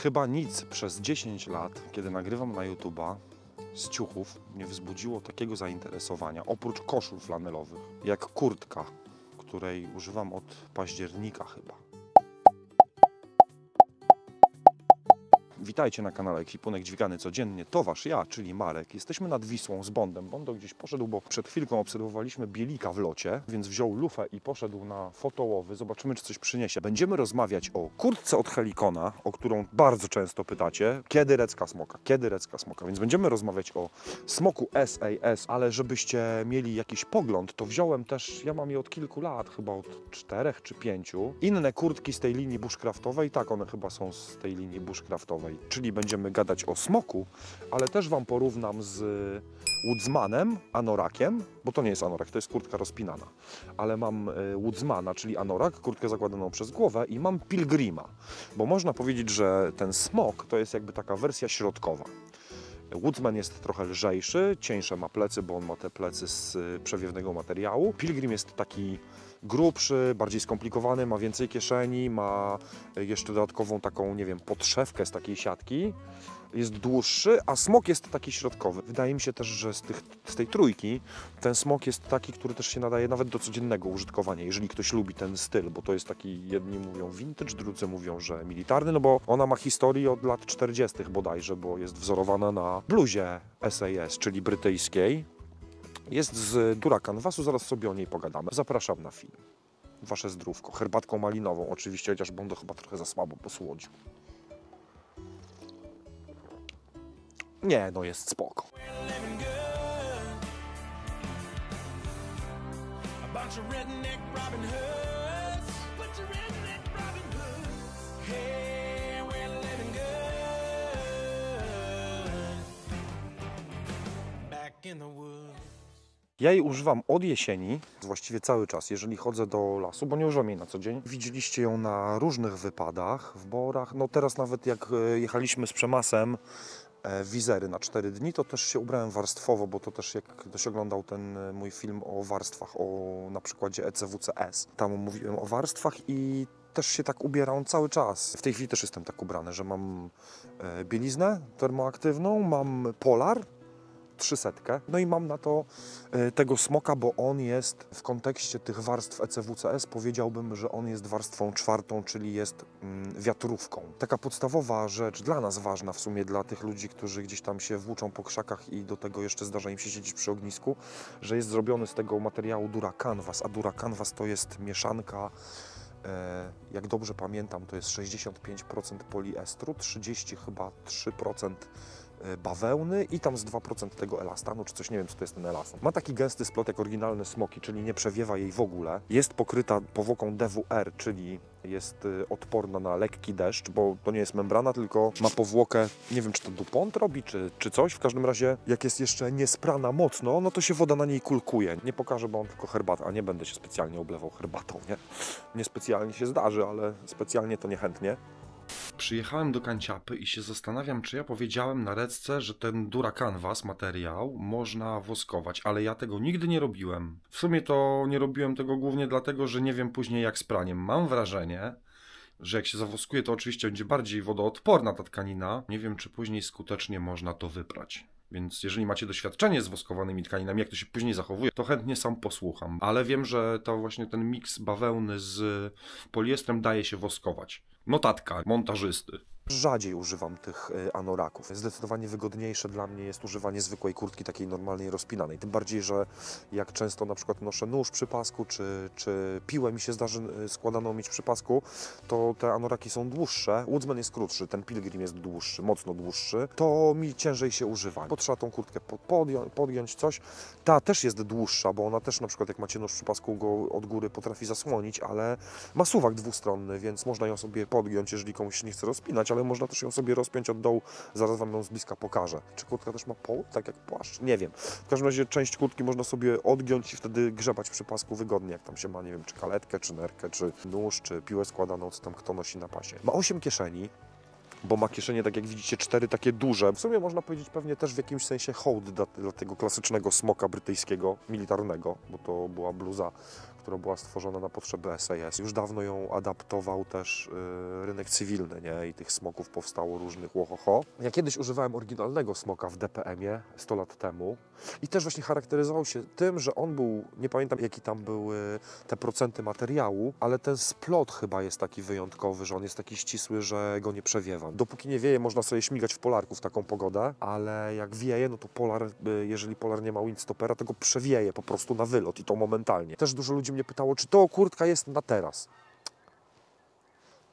Chyba nic przez 10 lat, kiedy nagrywam na YouTube'a, z ciuchów nie wzbudziło takiego zainteresowania, oprócz koszul flanelowych, jak kurtka, której używam od października chyba. Witajcie na kanale Ekwipunek Dźwigany Codziennie. To wasz ja, czyli Marek. Jesteśmy nad Wisłą z Bondem. Bondo gdzieś poszedł, bo przed chwilką obserwowaliśmy Bielika w locie, więc wziął lufę i poszedł na fotołowy. Zobaczymy, czy coś przyniesie. Będziemy rozmawiać o kurtce od Helikona, o którą bardzo często pytacie. Kiedy recka smoka? Kiedy recka smoka? Więc będziemy rozmawiać o smoku SAS, ale żebyście mieli jakiś pogląd, to wziąłem też, ja mam je od kilku lat, chyba od 4 czy 5. Inne kurtki z tej linii bushcraftowej, tak, one chyba są z tej linii bushcraftowej. Czyli będziemy gadać o smoku, ale też Wam porównam z Woodsmanem, anorakiem, bo to nie jest anorak, to jest kurtka rozpinana, ale mam Woodsmana, czyli anorak, kurtkę zakładaną przez głowę i mam Pilgrima, bo można powiedzieć, że ten smok to jest jakby taka wersja środkowa. Woodsman jest trochę lżejszy, cieńsze ma plecy, bo on ma te plecy z przewiewnego materiału. Pilgrim jest taki grubszy, bardziej skomplikowany, ma więcej kieszeni, ma jeszcze dodatkową taką, nie wiem, podszewkę z takiej siatki. Jest dłuższy, a smok jest taki środkowy. Wydaje mi się też, że z tej trójki ten smok jest taki, który też się nadaje nawet do codziennego użytkowania, jeżeli ktoś lubi ten styl, bo to jest taki, jedni mówią vintage, drudzy mówią, że militarny, no bo ona ma historię od lat 40. bodajże, bo jest wzorowana na bluzie SAS, czyli brytyjskiej. Jest z Dura Canvasu, zaraz sobie o niej pogadamy. Zapraszam na film. Wasze zdrówko. Herbatką malinową oczywiście, chociaż Bondo chyba trochę za słabo posłodził. Nie, no jest spoko. Ja jej używam od jesieni, właściwie cały czas, jeżeli chodzę do lasu, bo nie używam jej na co dzień. Widzieliście ją na różnych wypadach, w borach. No teraz nawet jak jechaliśmy z Przemasem Wizery na 4 dni, to też się ubrałem warstwowo, bo to też jak ktoś oglądał ten mój film o warstwach, na przykładzie ECWCS. Tam mówiłem o warstwach i też się tak ubieram cały czas. W tej chwili też jestem tak ubrany, że mam bieliznę termoaktywną, mam polar, 300. No i mam na to tego smoka, bo on jest w kontekście tych warstw ECWCS, powiedziałbym, że on jest warstwą 4, czyli jest wiatrówką. Taka podstawowa rzecz, dla nas ważna w sumie, dla tych ludzi, którzy gdzieś tam się włóczą po krzakach i do tego jeszcze zdarza im się siedzieć przy ognisku, że jest zrobiony z tego materiału Dura Canvas, a Dura Canvas to jest mieszanka, jak dobrze pamiętam, to jest 65% poliestru, 30 chyba 3% bawełny i tam z 2% tego elastanu, czy coś, nie wiem, co to jest ten elastan. Ma taki gęsty splot jak oryginalne smoki, czyli nie przewiewa jej w ogóle. Jest pokryta powłoką DWR, czyli jest odporna na lekki deszcz, bo to nie jest membrana, tylko ma powłokę, nie wiem, czy to DuPont robi, czy coś. W każdym razie, jak jest jeszcze niesprana mocno, no to się woda na niej kulkuje. Nie pokażę, bo on tylko herbatę, a nie będę się specjalnie oblewał herbatą, nie? Niespecjalnie się zdarzy, ale specjalnie to niechętnie. Przyjechałem do Kanciapy i się zastanawiam, czy ja powiedziałem na recce, że ten Dura Canvas materiał można woskować, ale ja tego nigdy nie robiłem. W sumie to nie robiłem tego głównie dlatego, że nie wiem później jak z praniem. Mam wrażenie, że jak się zawoskuje, to oczywiście będzie bardziej wodoodporna ta tkanina. Nie wiem, czy później skutecznie można to wyprać. Więc jeżeli macie doświadczenie z woskowanymi tkaninami, jak to się później zachowuje, to chętnie sam posłucham. Ale wiem, że to właśnie ten miks bawełny z poliestrem daje się woskować. Notatka montażysty. Rzadziej używam tych anoraków. Zdecydowanie wygodniejsze dla mnie jest używanie zwykłej kurtki, takiej normalnej, rozpinanej. Tym bardziej, że jak często na przykład noszę nóż przy pasku, czy piłę mi się zdarzy składaną mieć przy pasku, to te anoraki są dłuższe. Woodsman jest krótszy, ten Pilgrim jest dłuższy, mocno dłuższy. To mi ciężej się używa. Bo trzeba tą kurtkę podgiąć coś. Ta też jest dłuższa, bo ona też na przykład jak macie nóż przy pasku, go od góry potrafi zasłonić, ale ma suwak dwustronny, więc można ją sobie podgiąć, jeżeli komuś się nie chce rozpinać, ale można też ją sobie rozpiąć od dołu, zaraz Wam ją z bliska pokażę. Czy kurtka też ma poły, tak jak płaszcz? Nie wiem. W każdym razie część kurtki można sobie odgiąć i wtedy grzebać przy pasku wygodnie, jak tam się ma, nie wiem, czy kaletkę, czy nerkę, czy nóż, czy piłę składaną, co tam kto nosi na pasie. Ma 8 kieszeni, bo ma kieszenie, tak jak widzicie, 4 takie duże. W sumie można powiedzieć pewnie też w jakimś sensie hołd dla tego klasycznego smoka brytyjskiego, militarnego, bo to była bluza która była stworzona na potrzeby SAS. Już dawno ją adaptował też rynek cywilny, nie? I tych smoków powstało różnych łohoho. Ja kiedyś używałem oryginalnego smoka w DPM-ie 100 lat temu i też właśnie charakteryzował się tym, że on był, nie pamiętam jaki tam były te procenty materiału, ale ten splot chyba jest taki wyjątkowy, że on jest taki ścisły, że go nie przewiewa. Dopóki nie wieje, można sobie śmigać w polarku w taką pogodę, ale jak wieje, no to polar, jeżeli polar nie ma windstopera, to go przewieje po prostu na wylot i to momentalnie. Też dużo ludzi mnie pytało, czy to kurtka jest na teraz.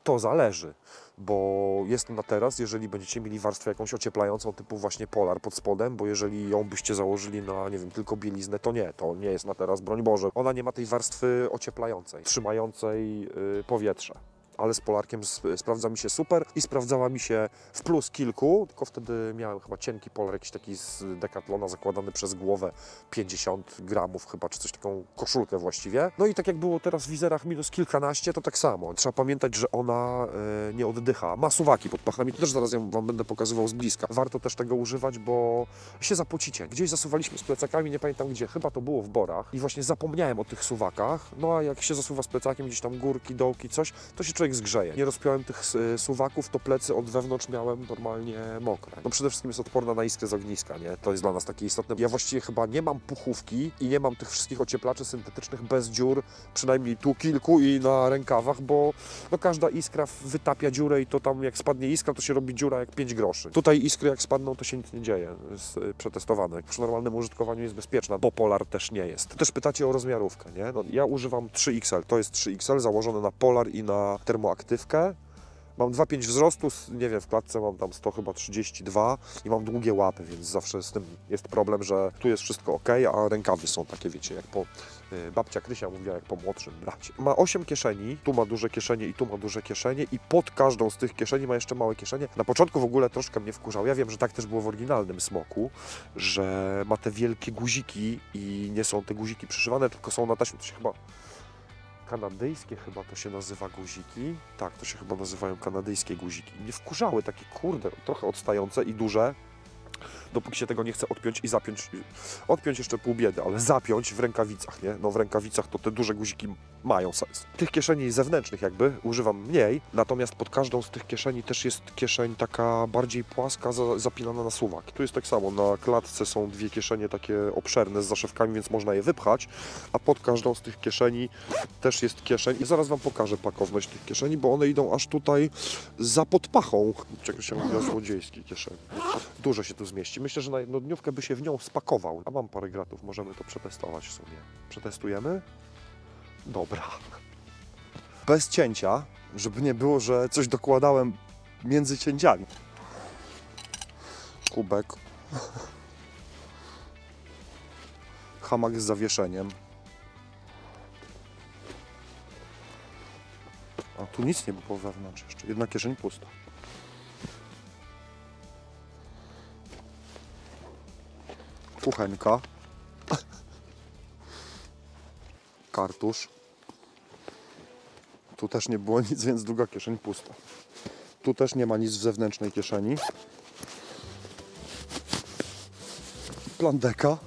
To zależy, bo jest na teraz, jeżeli będziecie mieli warstwę jakąś ocieplającą typu właśnie polar pod spodem, bo jeżeli ją byście założyli na, nie wiem, tylko bieliznę, to nie jest na teraz, broń Boże. Ona nie ma tej warstwy ocieplającej, trzymającej powietrze. Ale z polarkiem sprawdza mi się super i sprawdzała mi się w plus kilku, tylko wtedy miałem chyba cienki polar, jakiś taki z Decathlona zakładany przez głowę, 50 gramów chyba, czy coś, taką koszulkę właściwie. No i tak jak było teraz w wizerach minus kilkanaście, to tak samo. Trzeba pamiętać, że ona nie oddycha. Ma suwaki pod pachnami, to też zaraz ją Wam będę pokazywał z bliska. Warto też tego używać, bo się zapocicie. Gdzieś zasuwaliśmy z plecakami, nie pamiętam gdzie, chyba to było w Borach i właśnie zapomniałem o tych suwakach. No a jak się zasuwa z plecakiem, gdzieś tam górki, dołki, coś, to się człowiek zgrzeje. Nie rozpiąłem tych suwaków, to plecy od wewnątrz miałem normalnie mokre. No przede wszystkim jest odporna na iskrę z ogniska, nie? To jest dla nas takie istotne. Ja właściwie chyba nie mam puchówki i nie mam tych wszystkich ocieplaczy syntetycznych bez dziur, przynajmniej tu kilku i na rękawach, bo no każda iskra wytapia dziurę i to tam jak spadnie iskra, to się robi dziura jak 5 groszy. Tutaj iskry jak spadną, to się nic nie dzieje. Jest przetestowane. Przy normalnym użytkowaniu jest bezpieczna, bo polar też nie jest. Też pytacie o rozmiarówkę, nie? No, ja używam 3XL. To jest 3XL założone na polar i na termoaktywkę. Mam 2,5 wzrostu, nie wiem, w klatce mam tam 100 chyba 32 i mam długie łapy, więc zawsze z tym jest problem, że tu jest wszystko ok, a rękawy są takie, wiecie, jak po babcia Krysia mówiła, jak po młodszym bracie. Ma 8 kieszeni, tu ma duże kieszenie i tu ma duże kieszenie i pod każdą z tych kieszeni ma jeszcze małe kieszenie. Na początku w ogóle troszkę mnie wkurzał. Ja wiem, że tak też było w oryginalnym smoku, że ma te wielkie guziki i nie są te guziki przyszywane, tylko są na taśmie, to się chyba... Kanadyjskie chyba to się nazywa guziki. Tak, to się chyba nazywają kanadyjskie guziki. Mnie wkurzały takie, kurde, trochę odstające i duże, dopóki się tego nie chce odpiąć i zapiąć. Odpiąć jeszcze pół biedy, ale zapiąć w rękawicach, nie? No w rękawicach to te duże guziki mają sens. Tych kieszeni zewnętrznych jakby używam mniej, natomiast pod każdą z tych kieszeni też jest kieszeń taka bardziej płaska, zapinana na suwak. Tu jest tak samo, na klatce są dwie kieszenie takie obszerne z zaszewkami, więc można je wypchać, a pod każdą z tych kieszeni też jest kieszeń i zaraz Wam pokażę pakowność tych kieszeni, bo one idą aż tutaj za podpachą, czego się mówi o złodziejskiej kieszeni. Dużo się tu zmieści. Myślę, że na jednodniówkę by się w nią spakował. A mam parę gratów, możemy to przetestować w sumie. Przetestujemy? Dobra. Bez cięcia, żeby nie było, że coś dokładałem między cięciami. Kubek. Hamak z zawieszeniem. A tu nic nie było wewnątrz jeszcze. Jedna kieszeń pusta. Kuchenka. Kartusz. Tu też nie było nic, więc druga kieszeń pusta. Tu też nie ma nic w zewnętrznej kieszeni. Plandeka.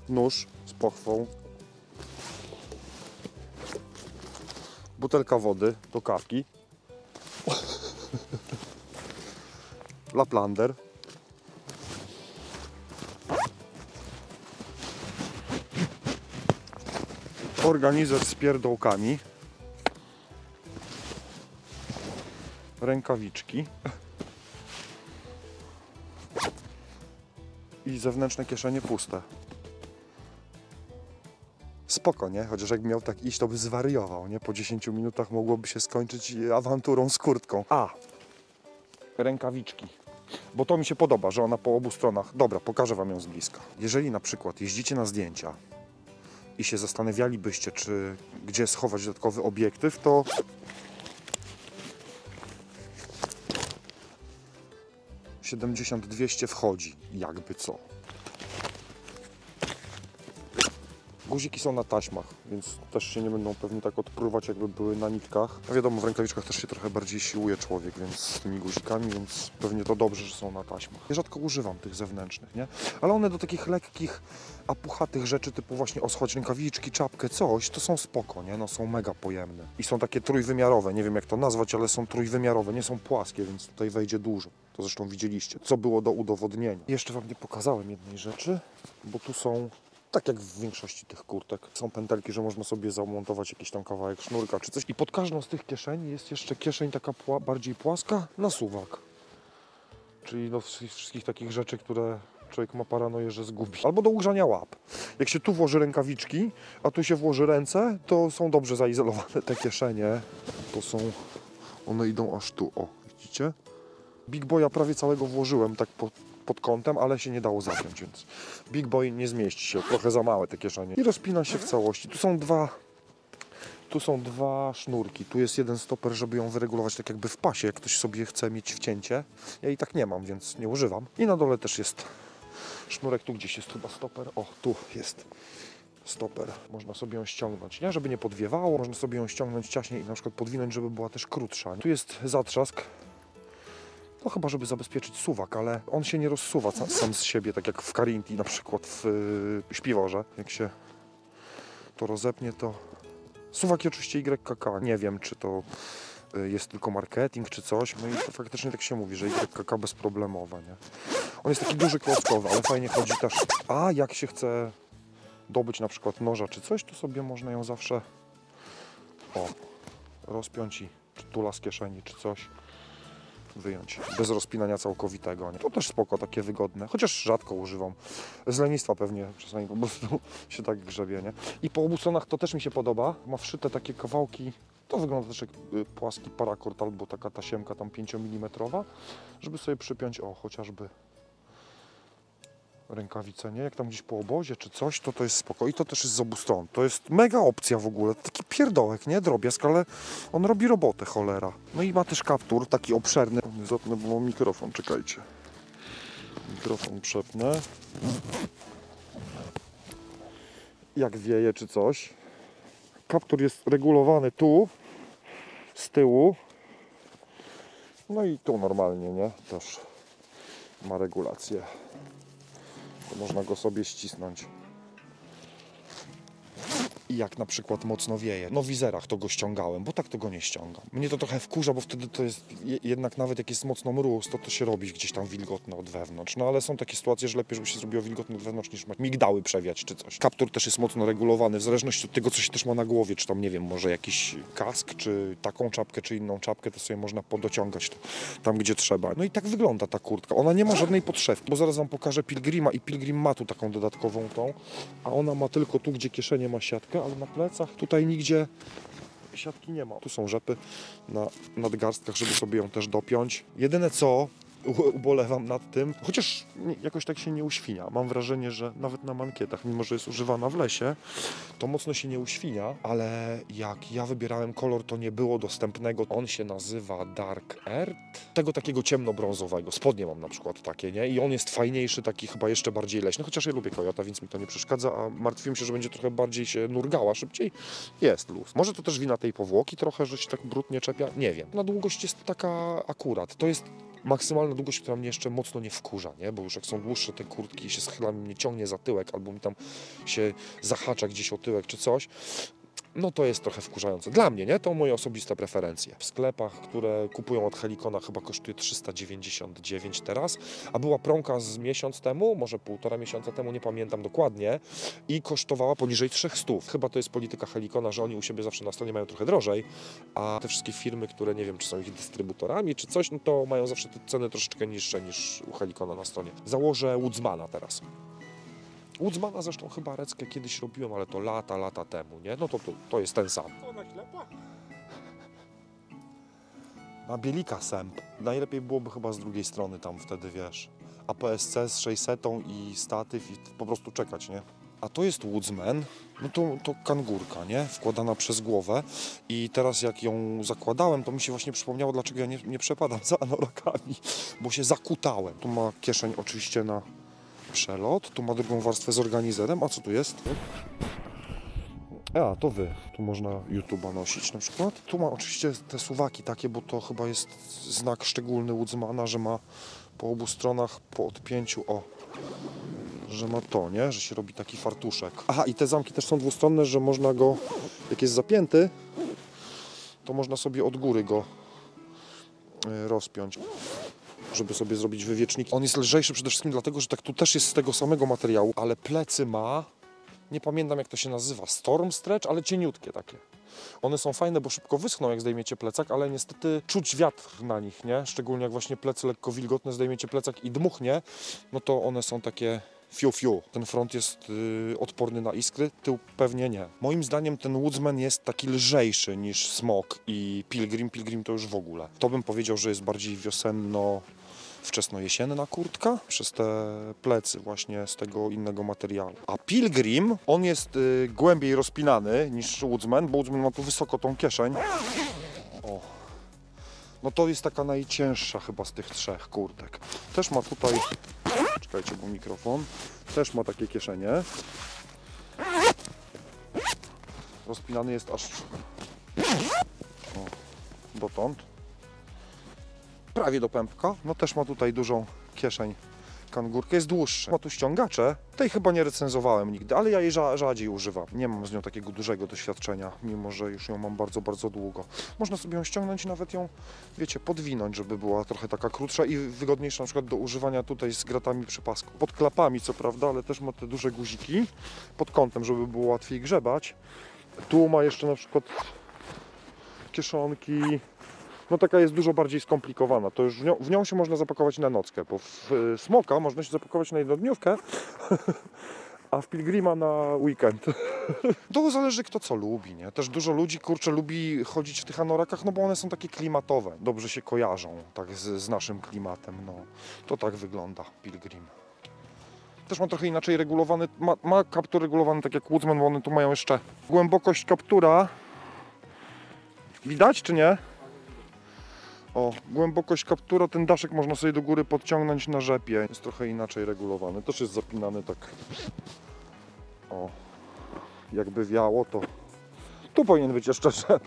Nóż z pochwą. Butelka wody do kawki. Laplander. Organizer z pierdołkami. Rękawiczki. I zewnętrzne kieszenie puste. Spoko, nie? Chociaż jak miał tak iść, to by zwariował, nie? Po 10 minutach mogłoby się skończyć awanturą z kurtką. A! Rękawiczki. Bo to mi się podoba, że ona po obu stronach... Dobra, pokażę Wam ją z bliska. Jeżeli na przykład jeździcie na zdjęcia i się zastanawialibyście, czy gdzie schować dodatkowy obiektyw, to 70-200 wchodzi, jakby co. Guziki są na taśmach, więc też się nie będą pewnie tak odpruwać, jakby były na nitkach. A wiadomo, w rękawiczkach też się trochę bardziej siłuje człowiek, więc z tymi guzikami, więc pewnie to dobrze, że są na taśmach. Ja rzadko używam tych zewnętrznych, nie? Ale one do takich lekkich, a puchatych rzeczy typu właśnie oschoć rękawiczki, czapkę, coś, to są spoko, nie? No są mega pojemne. I są takie trójwymiarowe, nie wiem jak to nazwać, ale są trójwymiarowe, nie są płaskie, więc tutaj wejdzie dużo. To zresztą widzieliście, co było do udowodnienia. Jeszcze Wam nie pokazałem jednej rzeczy, bo tu są, tak jak w większości tych kurtek, są pętelki, że można sobie zamontować jakiś tam kawałek sznurka czy coś. I pod każdą z tych kieszeni jest jeszcze kieszeń taka bardziej płaska na suwak. Czyli do wszystkich takich rzeczy, które człowiek ma paranoję, że zgubi. Albo do ugrzania łap. Jak się tu włoży rękawiczki, a tu się włoży ręce, to są dobrze zaizolowane te kieszenie. To są, one idą aż tu, o, widzicie? Big Boya prawie całego włożyłem tak pod kątem, ale się nie dało zapiąć, więc Big Boy nie zmieści się, trochę za małe te kieszenie. I rozpina się w całości. Tu są dwa sznurki. Tu jest jeden stoper, żeby ją wyregulować tak jakby w pasie, jak ktoś sobie chce mieć wcięcie. Ja i tak nie mam, więc nie używam. I na dole też jest sznurek, tu gdzieś jest chyba stoper. O, tu jest stoper. Można sobie ją ściągnąć, nie? Żeby nie podwiewało. Można sobie ją ściągnąć ciaśniej i na przykład podwinąć, żeby była też krótsza. Tu jest zatrzask. No chyba, żeby zabezpieczyć suwak, ale on się nie rozsuwa sam z siebie, tak jak w Carinti na przykład w śpiworze. Jak się to rozepnie, to... Suwaki oczywiście YKK. Nie wiem, czy to jest tylko marketing, czy coś. No i to faktycznie tak się mówi, że YKK bezproblemowa, nie? On jest taki duży, klockowy, ale fajnie chodzi też. A jak się chce dobyć na przykład noża czy coś, to sobie można ją zawsze rozpiąć i tula z kieszeni czy coś wyjąć, bez rozpinania całkowitego. Nie? To też spoko, takie wygodne, chociaż rzadko używam. Z lenistwa pewnie czasami po prostu się tak grzebie, nie? I po obu stronach to też mi się podoba. Ma wszyte takie kawałki, to wygląda też jak płaski parakord albo taka tasiemka tam 5 mm, żeby sobie przypiąć, chociażby rękawice, nie? Jak tam gdzieś po obozie czy coś, to jest spoko. I to też jest z obu stron. To jest mega opcja w ogóle. Taki pierdołek, nie? Drobiazg, ale on robi robotę, cholera. No i ma też kaptur, taki obszerny. Zapnę, bo mam mikrofon, czekajcie. Mikrofon przepnę. Jak wieje czy coś. Kaptur jest regulowany tu, z tyłu. No i tu normalnie, nie? Też ma regulację. To można go sobie ścisnąć. I jak na przykład mocno wieje. No w wizerach to go ściągałem, bo tak to go nie ściągam. Mnie to trochę wkurza, bo wtedy to jest, jednak nawet jak jest mocno mróz, to się robi gdzieś tam wilgotne od wewnątrz. No ale są takie sytuacje, że lepiej, żeby się zrobiło wilgotne od wewnątrz, niż migdały przewiać czy coś. Kaptur też jest mocno regulowany, w zależności od tego, co się też ma na głowie, czy tam, nie wiem, może jakiś kask, czy taką czapkę, czy inną czapkę, to sobie można podociągać to tam, gdzie trzeba. No i tak wygląda ta kurtka. Ona nie ma żadnej podszewki, bo zaraz Wam pokażę Pilgrima i Pilgrim ma tu taką dodatkową tą, a ona ma tylko tu, gdzie kieszenie ma siatkę, ale na plecach tutaj nigdzie siatki nie ma. Tu są rzepy na nadgarstkach, żeby sobie ją też dopiąć. Jedyne co, ubolewam nad tym, chociaż jakoś tak się nie uświnia. Mam wrażenie, że nawet na mankietach, mimo że jest używana w lesie, to mocno się nie uświnia, ale jak ja wybierałem kolor, to nie było dostępnego. On się nazywa Dark Earth. Tego takiego ciemnobrązowego. Spodnie mam na przykład takie, nie? I on jest fajniejszy, taki chyba jeszcze bardziej leśny, chociaż ja lubię kojota, więc mi to nie przeszkadza, a martwiłem się, że będzie trochę bardziej się nurgała szybciej. Jest luz. Może to też wina tej powłoki trochę, że się tak brudnie czepia? Nie wiem. Na długość jest taka akurat. To jest maksymalna długość, która mnie jeszcze mocno nie wkurza, nie? Bo już jak są dłuższe te kurtki i się schylam, mnie ciągnie za tyłek, albo mi tam się zahacza gdzieś o tyłek czy coś, no to jest trochę wkurzające. Dla mnie, nie? To moje osobiste preferencje. W sklepach, które kupują od Helikona, chyba kosztuje 399 teraz, a była promka z miesiąc temu, może 1,5 miesiąca temu, nie pamiętam dokładnie, i kosztowała poniżej 300. Chyba to jest polityka Helikona, że oni u siebie zawsze na stronie mają trochę drożej, a te wszystkie firmy, które nie wiem, czy są ich dystrybutorami, czy coś, no to mają zawsze te ceny troszeczkę niższe niż u Helikona na stronie. Założę Woodsmana teraz. Woodsmana zresztą chyba reckę kiedyś robiłem, ale to lata temu, nie? No to jest ten sam. To na ślepo? Na bielika sęp. Najlepiej byłoby chyba z drugiej strony tam wtedy, wiesz. APS-C z 600 i statyw i po prostu czekać, nie? A to jest Woodsman, no to kangurka, nie? Wkładana przez głowę i teraz jak ją zakładałem, to mi się właśnie przypomniało, dlaczego ja nie przepadam za anorakami, bo się zakutałem. Tu ma kieszeń oczywiście na przelot, tu ma drugą warstwę z organizerem, a co tu jest? A, to wy. Tu można YouTube'a nosić na przykład. Tu ma oczywiście te suwaki takie, bo to chyba jest znak szczególny Woodsmana, że ma po obu stronach po odpięciu, że ma to, nie? Że się robi taki fartuszek. Aha, i te zamki też są dwustronne, że można go, jak jest zapięty, to można sobie od góry go rozpiąć, żeby sobie zrobić wywieczniki. On jest lżejszy przede wszystkim dlatego, że tak tu też jest z tego samego materiału, ale plecy ma, nie pamiętam jak to się nazywa, Storm Stretch, ale cieniutkie takie. One są fajne, bo szybko wyschną jak zdejmiecie plecak, ale niestety czuć wiatr na nich, nie? Szczególnie jak właśnie plecy lekko wilgotne, zdejmiecie plecak i dmuchnie, no to one są takie fiu. Ten front jest odporny na iskry, tył pewnie nie. Moim zdaniem ten Woodsman jest taki lżejszy niż Smok i Pilgrim. Pilgrim to już w ogóle. To bym powiedział, że jest bardziej wiosenno, wczesnojesienna kurtka przez te plecy właśnie z tego innego materiału. A Pilgrim, on jest głębiej rozpinany niż Woodsman, bo Woodsman ma tu wysoko tą kieszeń. O. No to jest taka najcięższa chyba z tych trzech kurtek. Też ma tutaj, czekajcie, bo mikrofon, też ma takie kieszenie. Rozpinany jest aż dotąd. Prawie do pępka. No też ma tutaj dużą kieszeń, kangurkę. Jest dłuższy. Ma tu ściągacze. Tej chyba nie recenzowałem nigdy, ale ja jej rzadziej używam. Nie mam z nią takiego dużego doświadczenia, mimo że już ją mam bardzo, bardzo długo. Można sobie ją ściągnąć i nawet ją, wiecie, podwinąć, żeby była trochę taka krótsza i wygodniejsza na przykład do używania tutaj z gratami przy pasku. Pod klapami co prawda, ale też ma te duże guziki pod kątem, żeby było łatwiej grzebać. Tu ma jeszcze na przykład kieszonki. No taka jest dużo bardziej skomplikowana. To już w nią się można zapakować na nockę, bo w Smoka można się zapakować na jednodniówkę, a w Pilgrima na weekend. To zależy kto co lubi, nie? Też dużo ludzi, kurczę, lubi chodzić w tych anorakach, no bo one są takie klimatowe. Dobrze się kojarzą tak z naszym klimatem, no. To tak wygląda Pilgrim. Też ma trochę inaczej regulowany, ma kaptur regulowany tak jak Woodsman, bo one tu mają jeszcze głębokość kaptura. Widać czy nie? O, głębokość kaptura, ten daszek można sobie do góry podciągnąć na rzepie. Jest trochę inaczej regulowany. Też jest zapinany tak. O, jakby wiało, to tu powinien być jeszcze rzep.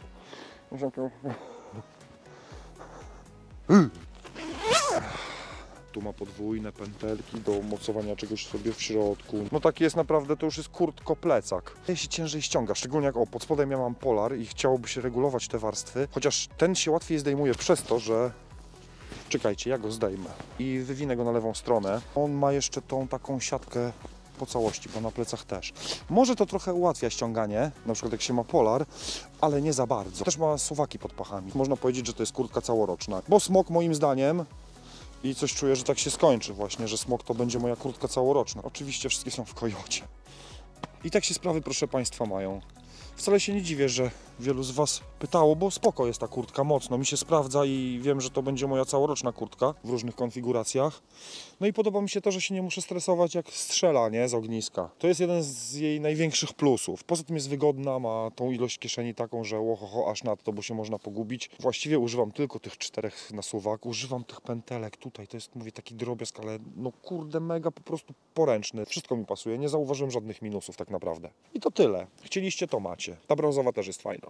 Tu ma podwójne pętelki do mocowania czegoś sobie w środku. No taki jest naprawdę, to już jest kurtko-plecak. Ja się ciężej ściąga, szczególnie jak pod spodem ja mam polar i chciałoby się regulować te warstwy, chociaż ten się łatwiej zdejmuje przez to, że... Czekajcie, ja go zdejmę i wywinę go na lewą stronę. On ma jeszcze tą taką siatkę po całości, bo na plecach też. Może to trochę ułatwia ściąganie, na przykład jak się ma polar, ale nie za bardzo. Też ma suwaki pod pachami. Można powiedzieć, że to jest kurtka całoroczna, bo Smok moim zdaniem i coś czuję, że tak się skończy właśnie, że Smok to będzie moja kurtka całoroczna. Oczywiście wszystkie są w Kojocie. I tak się sprawy, proszę Państwa, mają. Wcale się nie dziwię, że wielu z Was pytało, bo spoko jest ta kurtka, mocno mi się sprawdza i wiem, że to będzie moja całoroczna kurtka w różnych konfiguracjach. No i podoba mi się to, że się nie muszę stresować jak strzela, nie, z ogniska. To jest jeden z jej największych plusów. Poza tym jest wygodna, ma tą ilość kieszeni taką, że łohoho, aż nadto, bo się można pogubić. Właściwie używam tylko tych 4 nasuwak, używam tych pętelek tutaj, to jest, mówię, taki drobiazg, ale no kurde, mega po prostu poręczny. Wszystko mi pasuje, nie zauważyłem żadnych minusów tak naprawdę. I to tyle. Chcieliście, to macie. Ta brązowa też jest fajna.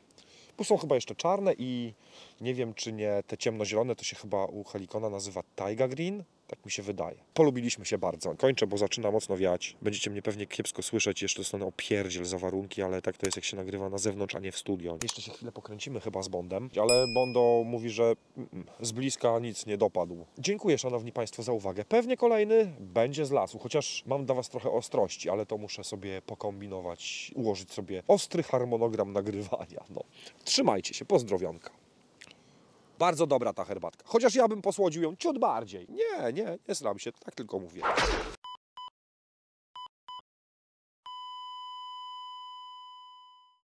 Bo są chyba jeszcze czarne i nie wiem, czy nie te ciemnozielone, to się chyba u Helikona nazywa Taiga Green. Tak mi się wydaje. Polubiliśmy się bardzo. Kończę, bo zaczyna mocno wiać. Będziecie mnie pewnie kiepsko słyszeć. Jeszcze dostanę opierdziel za warunki, ale tak to jest, jak się nagrywa na zewnątrz, a nie w studio. Jeszcze się chwilę pokręcimy chyba z Bondem, ale Bondo mówi, że z bliska nic nie dopadł. Dziękuję, szanowni Państwo, za uwagę. Pewnie kolejny będzie z lasu, chociaż mam dla Was trochę ostrości, ale to muszę sobie pokombinować, ułożyć sobie ostry harmonogram nagrywania. No. Trzymajcie się, pozdrowionka. Bardzo dobra ta herbatka. Chociaż ja bym posłodził ją ciut bardziej. Nie sram się, tak tylko mówię.